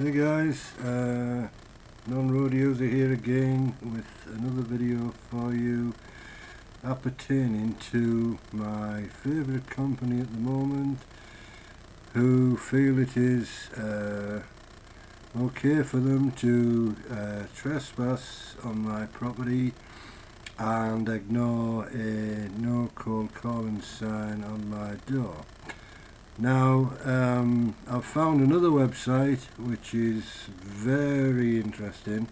Hey guys, Non-Road User here again with another video for you appertaining to my favourite company at the moment, who feel it is okay for them to trespass on my property and ignore a no cold calling sign on my door. Now, I've found another website which is very interesting,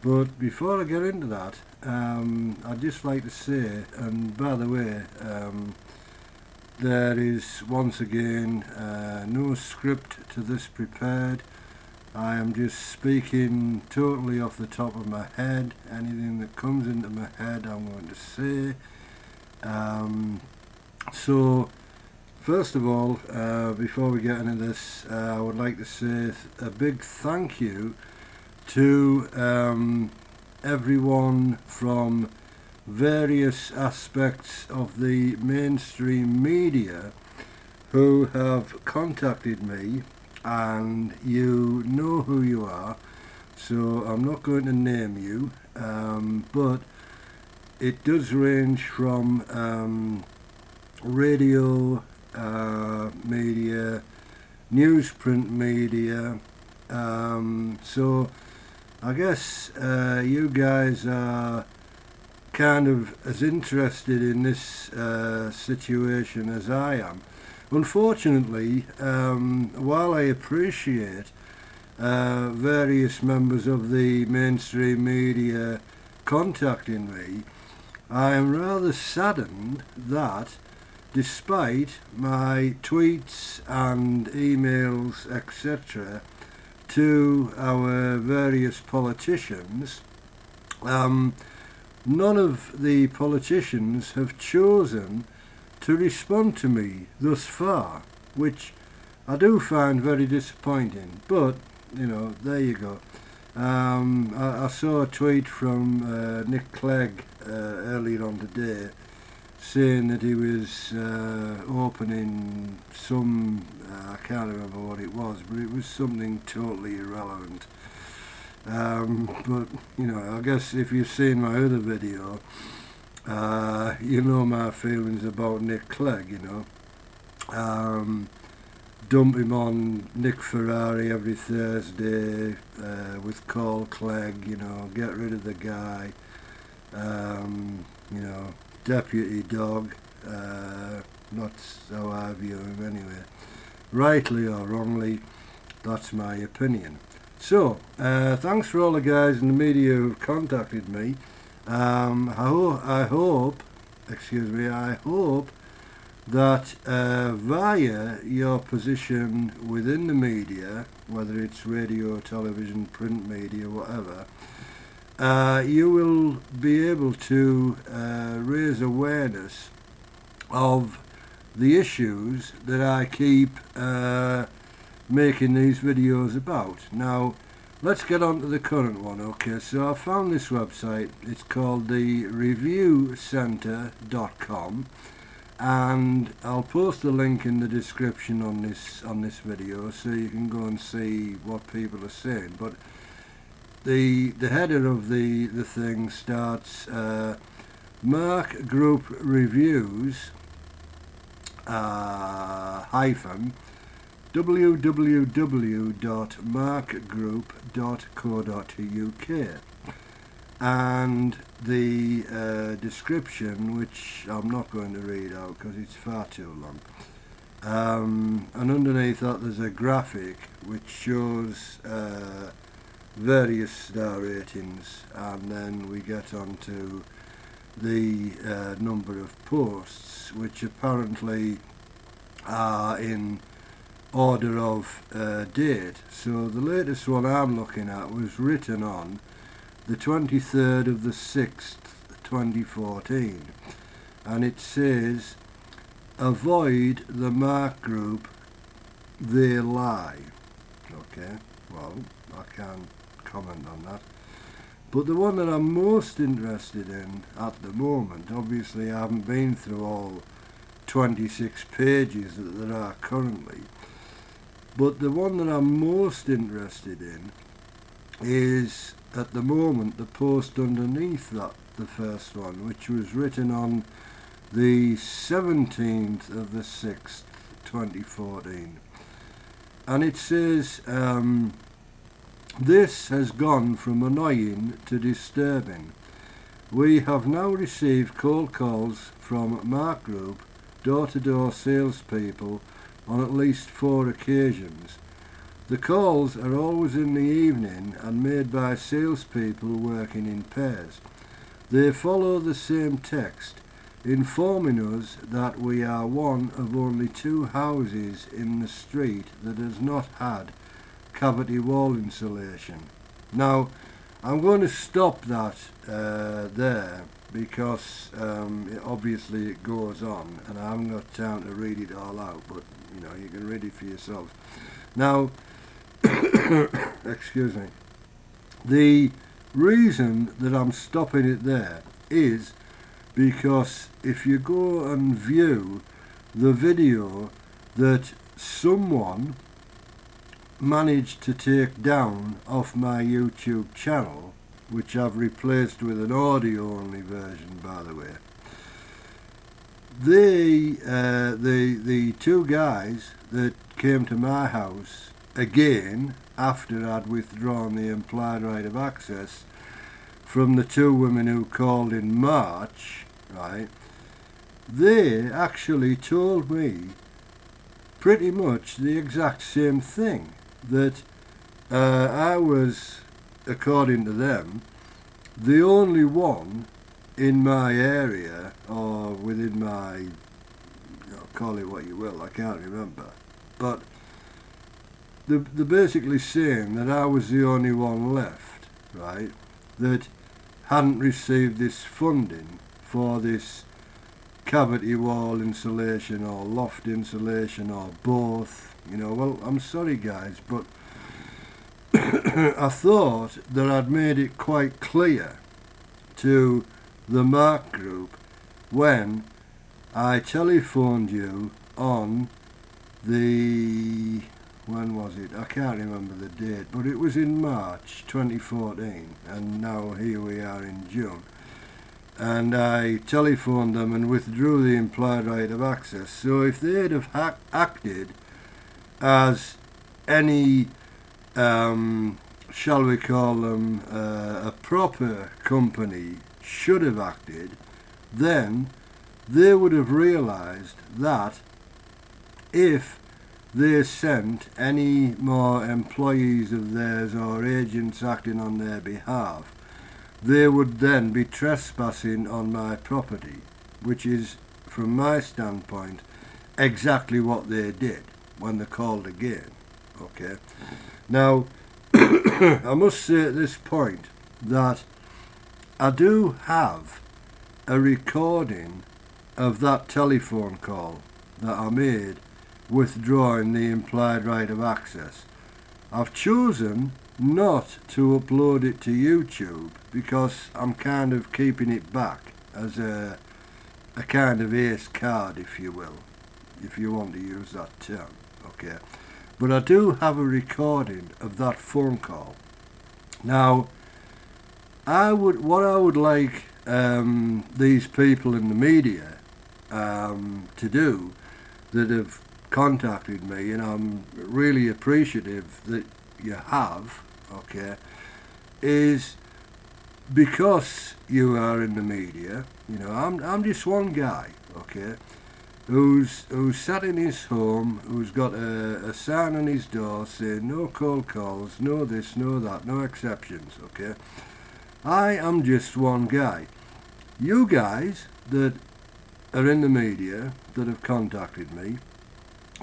but before I get into that, I'd just like to say, and by the way, there is once again no script to this prepared. I am just speaking totally off the top of my head. Anything that comes into my head I'm going to say. So first of all, before we get into this, I would like to say a big thank you to everyone from various aspects of the mainstream media who have contacted me, and you know who you are, so I'm not going to name you, but it does range from radio media, newsprint media, so I guess you guys are kind of as interested in this situation as I am. Unfortunately, while I appreciate various members of the mainstream media contacting me, I am rather saddened that despite my tweets and emails etc. to our various politicians, none of the politicians have chosen to respond to me thus far, which I do find very disappointing, but you know, there you go. I saw a tweet from Nick Clegg earlier on today saying that he was opening some, I can't remember what it was, but it was something totally irrelevant. But you know, I guess if you've seen my other video, you know my feelings about Nick Clegg, you know. Dump him on Nick Ferrari every Thursday with Call Clegg, you know, get rid of the guy, you know, deputy dog, not how I view him anyway. Rightly or wrongly, that's my opinion. So, thanks for all the guys in the media who've contacted me. I hope that via your position within the media, whether it's radio, television, print media, whatever, you will be able to raise awareness of the issues that I keep making these videos about. Now, let's get on to the current one. Okay, so I found this website. It's called the reviewcentre.com, and I'll post a link in the description on this video so you can go and see what people are saying. But the header of the thing starts Mark Group Reviews hyphen www.markgroup.co.uk, and the description, which I'm not going to read out because it's far too long, and underneath that there's a graphic which shows various star ratings, and then we get on to the number of posts, which apparently are in order of date. So the latest one I'm looking at was written on the 23rd of the 6th 2014, and it says, avoid the Mark Group, they lie. Okay, well, I can't comment on that. But the one that I'm most interested in at the moment, obviously I haven't been through all 26 pages that there are currently, But the one that I'm most interested in is, at the moment, the post underneath that, the first one, which was written on the 17th of the 6th, 2014. And it says, this has gone from annoying to disturbing. We have now received cold calls from Mark Group door-to-door salespeople on at least 4 occasions. The calls are always in the evening and made by salespeople working in pairs. They follow the same text, informing us that we are one of only 2 houses in the street that has not had cavity wall insulation. Now, I'm going to stop that there, because obviously it goes on and I haven't got time to read it all out, but you know, you can read it for yourself. Now, excuse me, the reason that I'm stopping it there is because if you go and view the video that someone managed to take down off my YouTube channel, which I've replaced with an audio only version, by the way, the 2 guys that came to my house again after I'd withdrawn the implied right of access from the 2 women who called in March, right, they actually told me pretty much the exact same thing, that I was, according to them, the only one in my area, or within my, you know, call it what you will, I can't remember, but they're basically saying that I was the only one left, right, that hadn't received this funding for this cavity wall insulation or loft insulation or both. You know, well, I'm sorry guys, but I thought that I'd made it quite clear to the Mark Group when I telephoned you on the, when was it? I can't remember the date, but it was in March 2014, and now here we are in June. And I telephoned them and withdrew the implied right of access. So if they'd have acted as any, shall we call them, a proper company should have acted, then they would have realised that if they sent any more employees of theirs or agents acting on their behalf, they would then be trespassing on my property, which is, from my standpoint, exactly what they did when they called again. Okay. Now, I must say at this point that I do have a recording of that telephone call that I made withdrawing the implied right of access. I've chosen not to upload it to YouTube because I'm kind of keeping it back as a kind of ace card, if you will, if you want to use that term. Okay, but I do have a recording of that phone call. Now, what I would like these people in the media to do that have contacted me, and I'm really appreciative that you have, okay, is because you are in the media, you know, I'm just one guy, okay, who's sat in his home, who's got a sign on his door saying no cold calls, no this, no that, no exceptions, okay. I am just one guy. You guys that are in the media that have contacted me,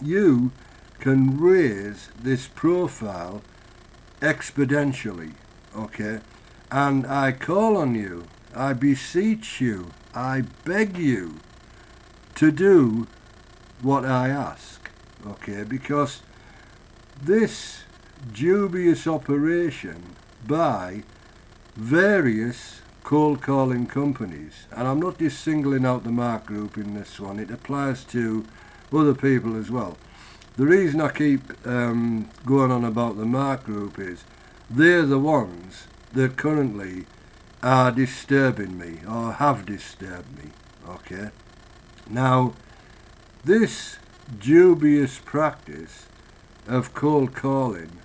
you can raise this profile exponentially, okay, and I call on you, I beseech you, I beg you to do what I ask, okay, because this dubious operation by various cold calling companies, and I'm not just singling out the Mark Group in this one, it applies to other people as well, the reason I keep going on about the Mark Group is they're the ones that currently are disturbing me, or have disturbed me. Okay, now this dubious practice of cold calling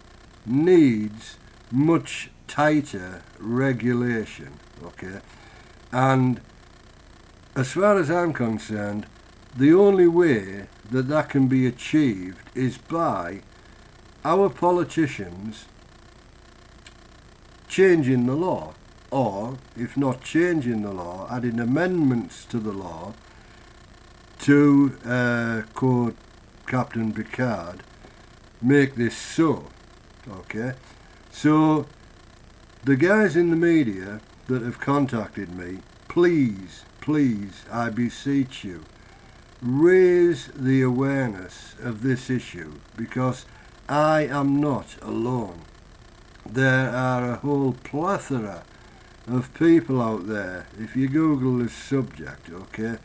needs much tighter regulation. Okay, and as far as I'm concerned, the only way that that can be achieved is by our politicians changing the law, or if not changing the law, adding amendments to the law to quote Captain Picard, make this so. Okay, so the guys in the media that have contacted me, please, I beseech you, raise the awareness of this issue, because I am not alone. There are a whole plethora of people out there, if you Google this subject, okay,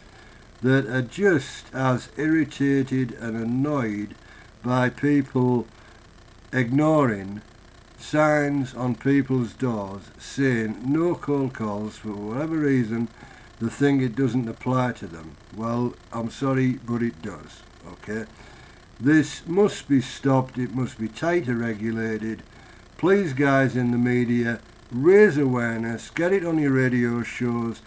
that are just as irritated and annoyed by people ignoring signs on people's doors saying no cold calls for whatever reason. They think it doesn't apply to them. Well, I'm sorry, but it does. Okay, this must be stopped. It must be tighter regulated. Please, guys in the media, raise awareness, get it on your radio shows,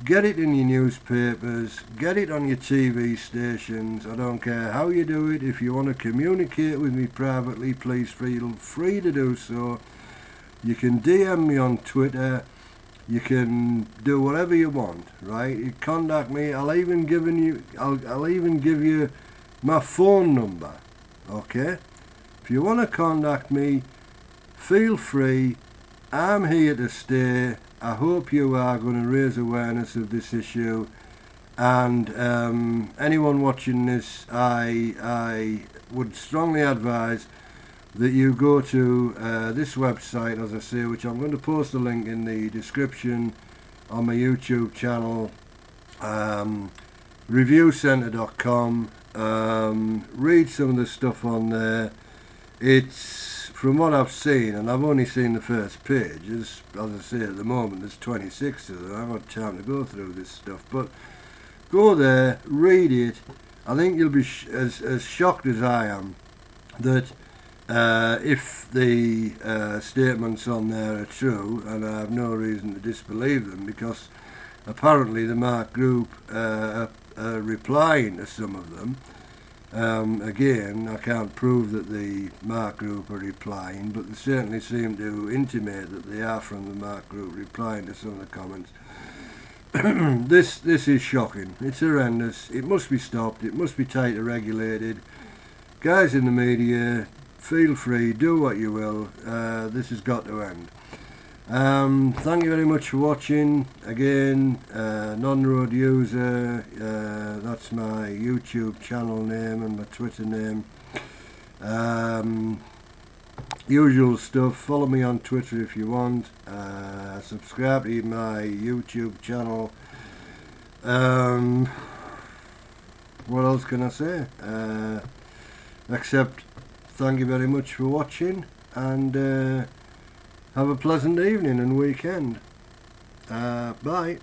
get it in your newspapers, get it on your TV stations. I don't care how you do it. If you want to communicate with me privately, please feel free to do so. You can DM me on Twitter. You can do whatever you want, right? You contact me. I'll even give you my phone number. Okay? If you want to contact me, feel free. I'm here to stay. I hope you are going to raise awareness of this issue, and anyone watching this, I would strongly advise that you go to this website, as I say, which I'm going to post a link in the description on my YouTube channel, reviewcentre.com. Read some of the stuff on there. It's, from what I've seen, and I've only seen the first page, as I say, at the moment there's 26 of them. I haven't got time to go through this stuff, but go there, read it. I think you'll be as shocked as I am that if the statements on there are true, and I have no reason to disbelieve them, because apparently the Mark Group are replying to some of them. Again, I can't prove that the Mark Group are replying, but they certainly seem to intimate that they are from the Mark Group replying to some of the comments. This is shocking. It's horrendous. It must be stopped. It must be tighter regulated. Guys in the media, feel free, do what you will. This has got to end. Thank you very much for watching. Again, Non-Road User, that's my YouTube channel name and my Twitter name. Usual stuff. Follow me on Twitter if you want. Subscribe to my YouTube channel. What else can I say? Except thank you very much for watching, and have a pleasant evening and weekend. Bye.